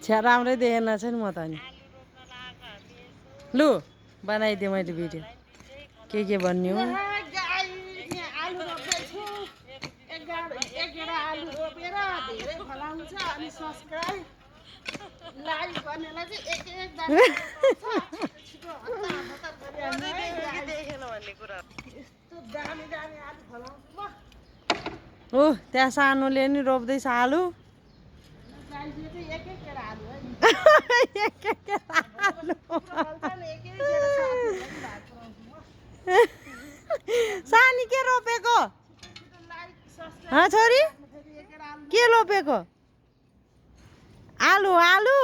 छ्या राम्रै देखेन छ नि म त नि लु बनाइदिएँ मैले भिडियो के भन्ने हो आलु रोप्दैछु एघार आलु रोपेर धेरै फलाउँछ अनि सब्सक्राइब लाइक गर्नेलाई चाहिँ एक छिटो हतार गरिहाल्नु है यस्तो दामी दामी आलु फलाउँछु म ओ त्यहाँ सानोले नि रोप्दैछ आलु गाईले चाहिँ एक केरा आलु है नि एक आलु फल्छ नि एक केरा साथीहरूलाई पनि भात पुऱ्याउँछु म सानी के रोपेको छिटो लाइक सब्सक्राइब हँ छोरी फेरि एक केरा आलु के रोपेको आलु आलु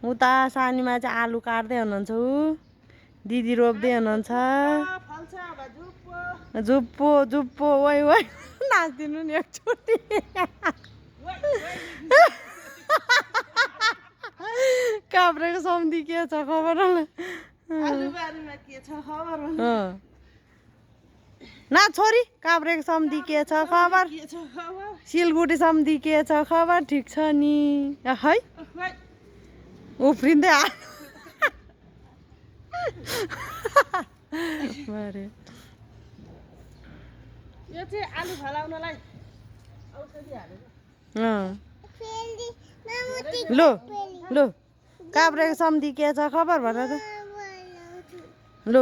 उता सानीमा चाहिँ आलु काट्दै हुनुहुन्छ ऊ दिदी रोप्दै हुनुहुन्छ फल्छ अब झुप्पो जुप्पो जुप्पो ओइ ओइ नाचिदिनु नि एकचोटि काभ्रेको सम्धि के छ खबर आलुबारीमा के छ खबर ना छोरी काभ्रेको सम्धि के छ खबर के छ खबर सिलगढी सम्धि के छ खबर ठिक छ नि है उफ्रिँदै यो चाहिँ आलु फलाउनलाई औषधि हालेको लु लु काभ्रेको सम्धि के छ खबर भन त लु